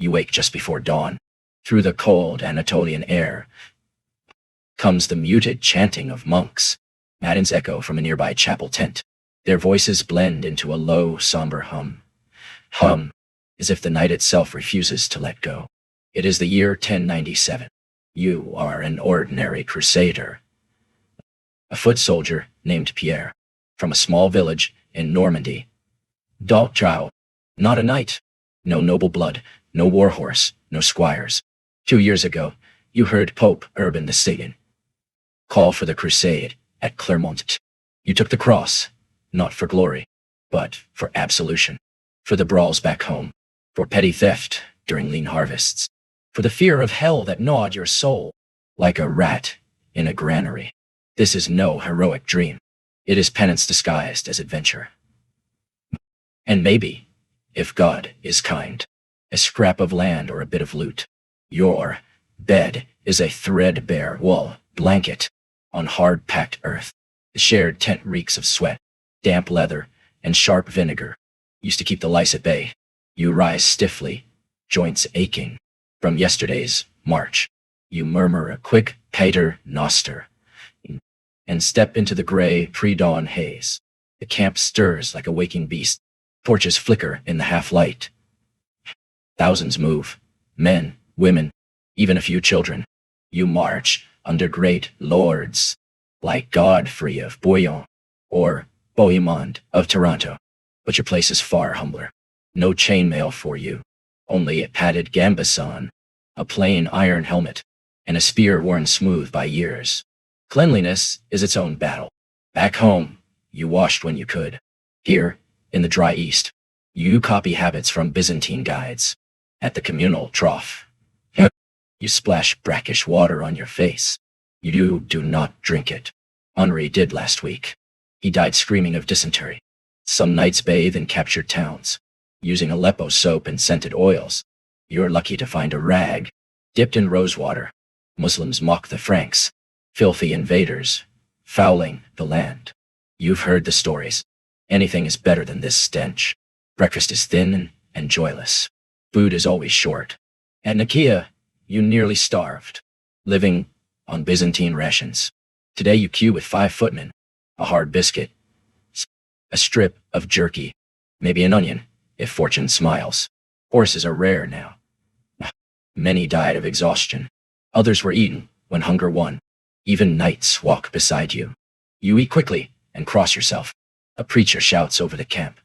You wake just before dawn. Through the cold Anatolian air comes the muted chanting of monks. Matins echo from a nearby chapel tent. Their voices blend into a low, somber hum. Hum, as if the night itself refuses to let go. It is the year 1097. You are an ordinary crusader. A foot soldier named Pierre, from a small village in Normandy. Daltrau, not a knight. No noble blood, no war horse, no squires. 2 years ago, you heard Pope Urban II call for the crusade at Clermont. You took the cross, not for glory, but for absolution. For the brawls back home, for petty theft during lean harvests, for the fear of hell that gnawed your soul like a rat in a granary. This is no heroic dream. It is penance disguised as adventure. And maybe, if God is kind, a scrap of land or a bit of loot. Your bed is a threadbare wool blanket on hard-packed earth. The shared tent reeks of sweat, damp leather, and sharp vinegar. Used to keep the lice at bay. You rise stiffly, joints aching. From yesterday's march, you murmur a quick pater noster and step into the gray pre-dawn haze. The camp stirs like a waking beast. Torches flicker in the half-light. Thousands move. Men, women, even a few children. You march under great lords, like Godfrey of Bouillon or Bohemond of Toronto. But your place is far humbler. No chainmail for you. Only a padded gambeson, a plain iron helmet, and a spear worn smooth by years. Cleanliness is its own battle. Back home, you washed when you could. Here, in the dry East, you copy habits from Byzantine guides. At the communal trough, you splash brackish water on your face. You do not drink it. Henri did last week. He died screaming of dysentery. Some nights bathe in captured towns, using Aleppo soap and scented oils. You're lucky to find a rag, dipped in rosewater. Muslims mock the Franks, filthy invaders, fouling the land. You've heard the stories. Anything is better than this stench. Breakfast is thin and joyless. Food is always short. At Nicaea, you nearly starved, living on Byzantine rations. Today you queue with 5 footmen, a hard biscuit, a strip of jerky, maybe an onion, if fortune smiles. Horses are rare now. Many died of exhaustion. Others were eaten when hunger won. Even knights walk beside you. You eat quickly and cross yourself. A preacher shouts over the camp.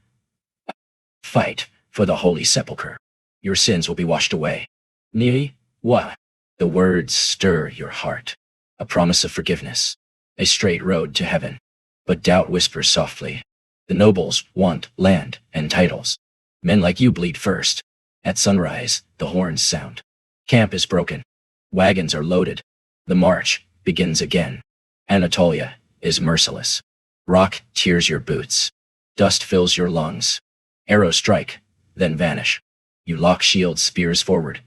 Fight for the Holy Sepulchre. Your sins will be washed away. Ni wa. The words stir your heart. A promise of forgiveness. A straight road to heaven. But doubt whispers softly. The nobles want land and titles. Men like you bleed first. At sunrise, the horns sound. Camp is broken. Wagons are loaded. The march begins again. Anatolia is merciless. Rock tears your boots. Dust fills your lungs. Arrows strike, then vanish. You lock shields, spears forward.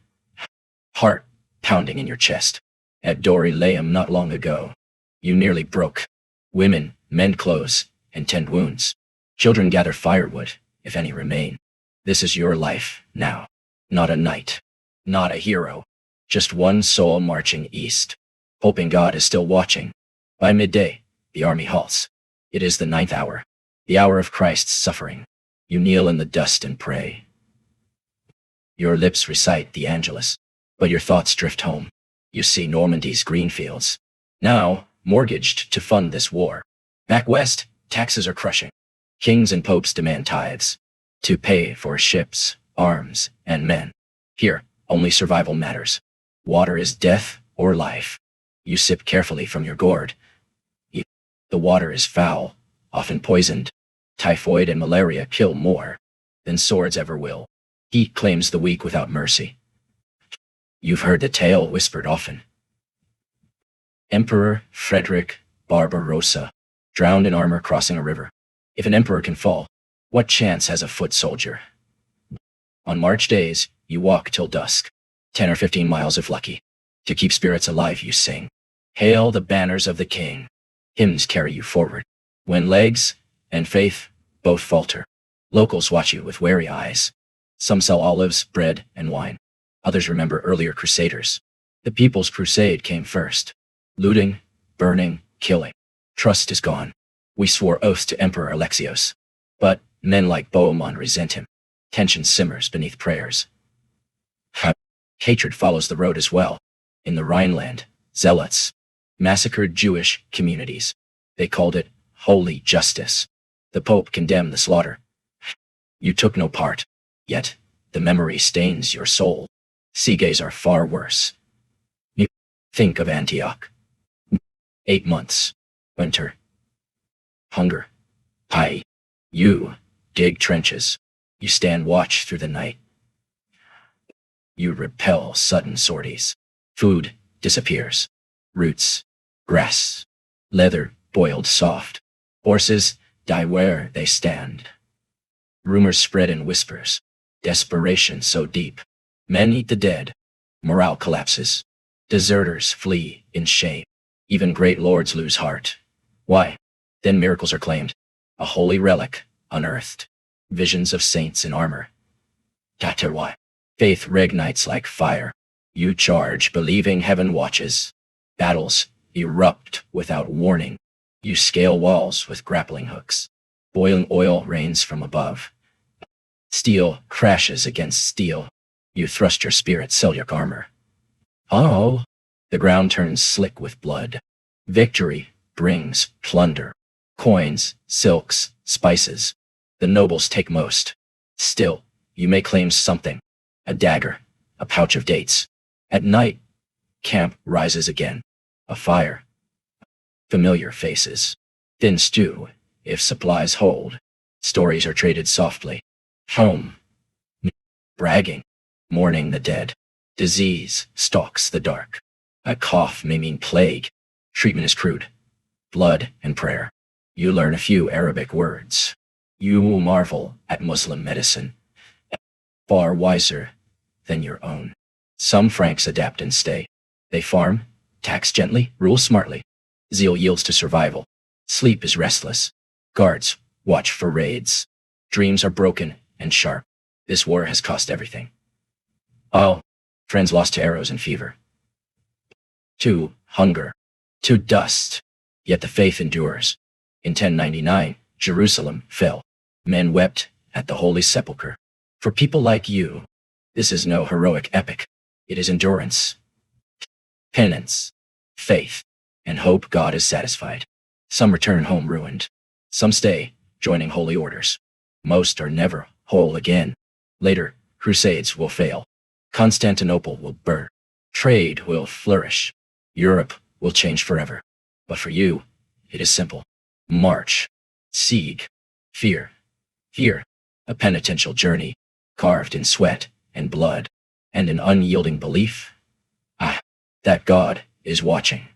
Heart pounding in your chest. At Dorylaeum not long ago, you nearly broke. Women mend clothes and tend wounds. Children gather firewood, if any remain. This is your life now. Not a knight. Not a hero. Just one soul marching east, hoping God is still watching. By midday, the army halts. It is the 9th hour, the hour of Christ's suffering. You kneel in the dust and pray. Your lips recite the Angelus, but your thoughts drift home. You see Normandy's green fields, now mortgaged to fund this war. Back west, taxes are crushing. Kings and popes demand tithes to pay for ships, arms, and men. Here, only survival matters. Water is death or life. You sip carefully from your gourd. The water is foul, often poisoned. Typhoid and malaria kill more than swords ever will. Heat claims the weak without mercy. You've heard the tale whispered often. Emperor Frederick Barbarossa, drowned in armor crossing a river. If an emperor can fall, what chance has a foot soldier? On March days, you walk till dusk, 10 or 15 miles if lucky. To keep spirits alive, you sing. Hail the banners of the king. Hymns carry you forward. When legs and faith both falter, locals watch you with wary eyes. Some sell olives, bread, and wine. Others remember earlier crusaders. The People's Crusade came first. Looting, burning, killing. Trust is gone. We swore oaths to Emperor Alexios. But men like Bohemond resent him. Tension simmers beneath prayers. Hatred follows the road as well. In the Rhineland, zealots massacred Jewish communities. They called it holy justice. The Pope condemned the slaughter. You took no part, yet the memory stains your soul. Sieges are far worse. Think of Antioch. 8 months. Winter. Hunger. Pie. You dig trenches. You stand watch through the night. You repel sudden sorties. Food disappears. Roots, grass, leather boiled soft. Horses die where they stand. Rumors spread in whispers. Desperation so deep. Men eat the dead. Morale collapses. Deserters flee in shame. Even great lords lose heart. Why? Then miracles are claimed. A holy relic unearthed. Visions of saints in armor. Why? Faith reignites like fire. You charge, believing heaven watches. Battles erupt without warning. You scale walls with grappling hooks. Boiling oil rains from above. Steel crashes against steel. You thrust your spirit Seljuk armor. Oh! The ground turns slick with blood. Victory brings plunder. Coins, silks, spices. The nobles take most. Still, you may claim something. A dagger, a pouch of dates. At night, camp rises again. A fire. Familiar faces. Thin stew, if supplies hold. Stories are traded softly. Home. Bragging. Mourning the dead. Disease stalks the dark. A cough may mean plague. Treatment is crude. Blood and prayer. You learn a few Arabic words. You will marvel at Muslim medicine. Far wiser than your own. Some Franks adapt and stay. They farm, tax gently, rule smartly. Zeal yields to survival. Sleep is restless. Guards watch for raids. Dreams are broken and sharp. This war has cost everything. Oh, friends lost to arrows and fever. To hunger. To dust. Yet the faith endures. In 1099, Jerusalem fell. Men wept at the Holy Sepulchre. For people like you, this is no heroic epic. It is endurance, penance, faith, and hope God is satisfied. Some return home ruined. Some stay, joining holy orders. Most are never whole again. Later, crusades will fail. Constantinople will burn. Trade will flourish. Europe will change forever. But for you, it is simple. March, siege, fear, a penitential journey, carved in sweat and blood, and an unyielding belief, that God is watching.